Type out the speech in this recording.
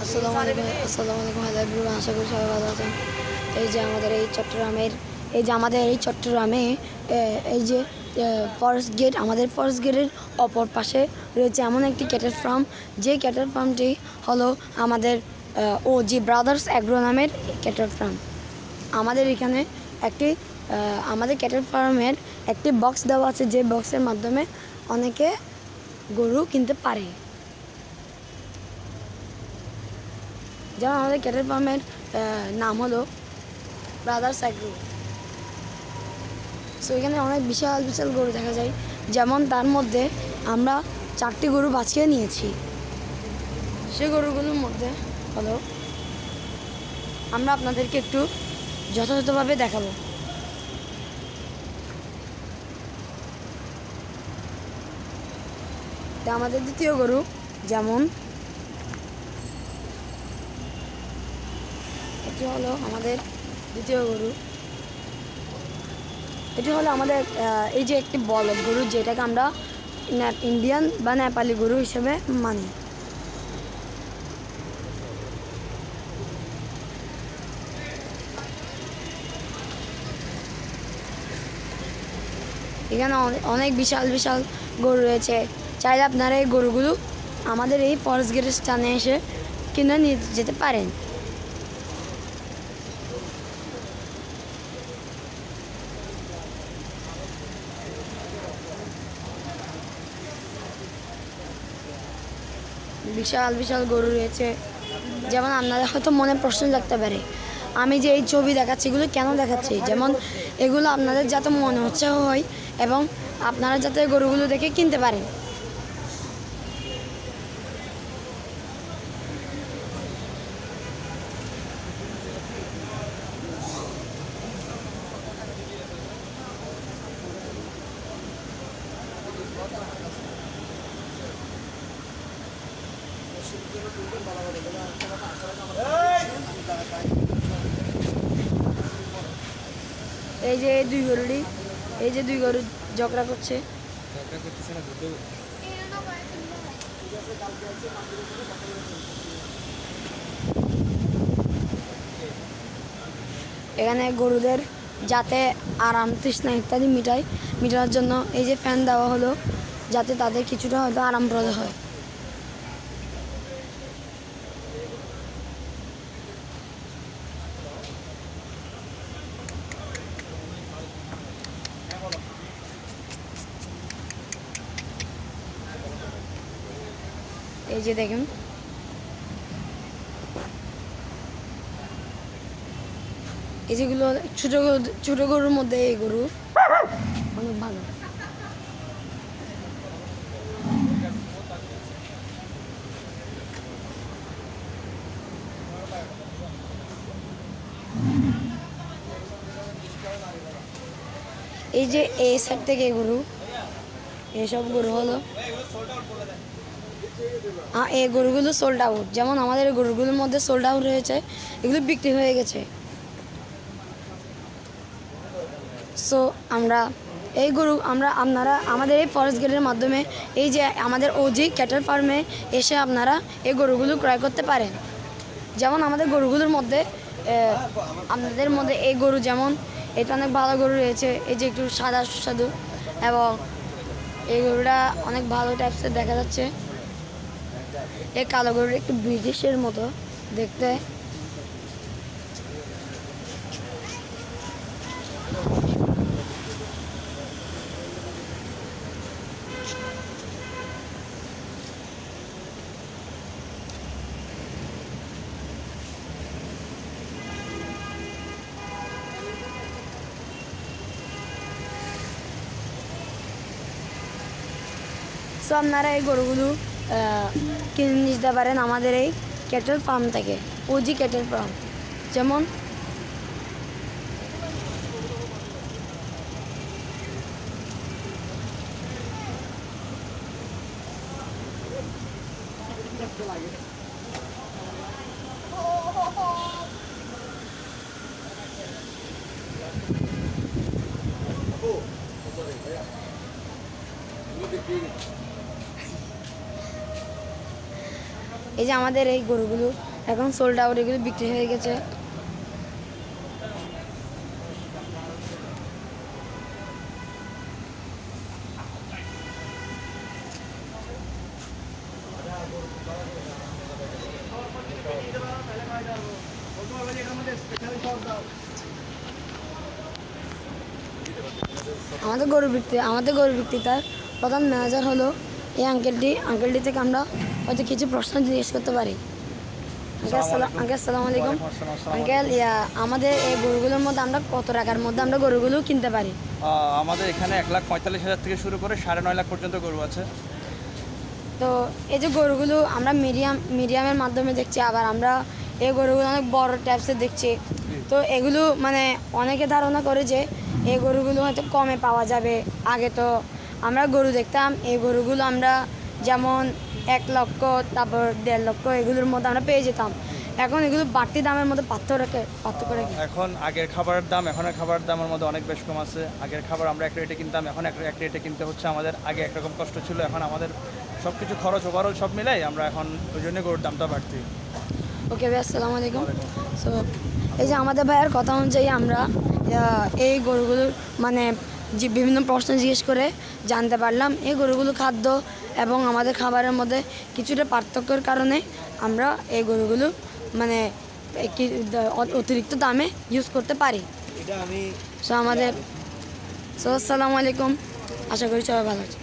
আসসালামু আলাইকুম hello everyone, আশা করি সবাই ভালো আছেন। এই যে আমাদের এই চট্টগ্রামে এই যে ফরেস্ট গেট, আমাদের ফরেস্ট গেটের অপর পাশে রয়েছে এমন একটি ক্যাটেল ফার্ম, যে ক্যাটেল ফার্মটি হলো আমাদের OG ব্রাদার্স অ্যাগ্রো নামের ক্যাটেল ফার্ম। আমাদের এখানে আমাদের ক্যাটেল ফার্মের একটি বক্স দেওয়া আছে, যে বক্সের মাধ্যমে অনেকে গরু কিনতে পারে। যেমন আমাদের ক্যাটেল ফার্মের নাম হলো ব্রাদার্স অ্যাগ্রো। সো এখানে অনেক বিশাল বিশাল গরু দেখা যায়, যেমন তার মধ্যে আমরা 4টি গরু বাছিয়ে নিয়েছি। সে গরুগুলোর মধ্যে হলো আমরা আপনাদেরকে একটু যথাযথভাবে দেখাবো। আমাদের দ্বিতীয় গরু, যেমন এটি হলো আমাদের দ্বিতীয় গরু। এটি হলো আমাদের এই যে একটি বলদ গরু, যেটাকে আমরা ইন্ডিয়ান বা নেপালি গরু হিসেবে মানি। এখানে অনেক বিশাল বিশাল গরু রয়েছে। চাইলে আপনারা এই গরুগুলো আমাদের এই ফরেস্ট গেটের স্থানে এসে কিনে নিয়ে যেতে পারেন। বিশাল বিশাল গরু রয়েছে। যেমন আপনাদের হয়তো মনে প্রশ্ন জাগতে পারে, আমি যে এই ছবি দেখাচ্ছি এগুলো কেন দেখাচ্ছি, যেমন এগুলো আপনাদের যাতে মনে উৎসাহ হয় এবং আপনারা যাতে গরুগুলো দেখে কিনতে পারেন। এই যে দুই গরু ঝগড়া করছে। এখানে গরুদের যাতে আরাম তৃষ্ণা ইত্যাদি মেটানোর জন্য এই যে ফ্যান দেওয়া হলো, যাতে তাদের কিছুটা হয়তো আরামপ্রদ হয়। এই যে দেখুন, এই যেগুলো ছোট গরুর মধ্যে এই গরু অনেক ভালো। এই যে এই সাইড থেকে গরু, এইসব গরু হলো এই গরুগুলো সোল্ড আউট। যেমন আমাদের গরুগুলোর মধ্যে সোল্ড আউট হয়েছে, এগুলো বিক্রি হয়ে গেছে। সো আপনারা আমাদের এই ফরেস্ট গেটের মাধ্যমে এই যে আমাদের OG ক্যাটেল ফার্মে এসে আপনারা এই গরুগুলো ক্রয় করতে পারেন। যেমন আমাদের গরুগুলোর মধ্যে আপনাদের মধ্যে এই গরু, যেমন এটা অনেক ভালো গরু রয়েছে, এই যে একটু সাদা সুস্বাদু, এবং এই গরুটা অনেক ভালো টাইপসের দেখা যাচ্ছে। এই কালো গরুটা একটু ব্রিটিশের মতো দেখতে। সো আপনারা এই গরুগুলো কিনে নিতে পারেন আমাদের এই ক্যাটেল ফার্ম থেকে, OG ক্যাটেল ফার্ম। যেমন এই যে আমাদের এই গরুগুলো এখন সোল্ড আউট, এগুলো বিক্রি হয়ে গেছে। আমাদের গরু বিক্রেতার প্রধান ম্যানেজার হলো এই আঙ্কেলটি থেকে আমরা হয়তো কিছু প্রশ্ন জিজ্ঞেস করতে পারি। আঙ্কেল আসসালামু আলাইকুম। আঙ্কেল আমাদের এই গরুগুলোর মধ্যে আমরা কত টাকার মধ্যে আমরা গরুগুলো কিনতে পারি? আমাদের এখানে 1,45,000 থেকে শুরু করে 9.5 লাখ পর্যন্ত গরু আছে। তো এই যে গরুগুলো আমরা মিডিয়ামের মাধ্যমে দেখছি, আবার আমরা এই গরুগুলো অনেক বড় টাইপসের দেখছি। তো এগুলো মানে অনেকে ধারণা করে যে এই গরুগুলো হয়তো কমে পাওয়া যাবে। আগে তো আমরা গরু দেখতাম, এই গরুগুলো আমরা যেমন 1 লক্ষ, তারপর 1.5 লক্ষ এগুলোর মধ্যে আমরা পেয়ে যেতাম। এখন এগুলো বাড়তি দামের মধ্যে পার্থক্য রাখে। এখন আগের খাবারের দাম এখনের খাবারের দামের মধ্যে অনেক বেশ কম আছে। আগের খাবার আমরা এক রেটে কিনতাম, এখন এক রেটে কিনতে হচ্ছে আমাদের। আগে একরকম কষ্ট ছিল, এখন আমাদের সব কিছু খরচ ওভারঅল সব মিলাই আমরা এখন ওই জন্য গরুর দামটা বাড়তি। ওকে ভাই, আসসালামু আলাইকুম। সো এই যে আমাদের ভাইয়ের কথা অনুযায়ী আমরা এই গরুগুলোর মানে যে বিভিন্ন প্রশ্ন জিজ্ঞেস করে জানতে পারলাম এই গরুগুলো খাদ্য এবং আমাদের খাবারের মধ্যে কিছুটা পার্থক্যের কারণে আমরা এই গরুগুলো মানে অতিরিক্ত দামে ইউজ করতে পারি। সো আসসালামু আলাইকুম, আশা করি সবাই ভালো আছে।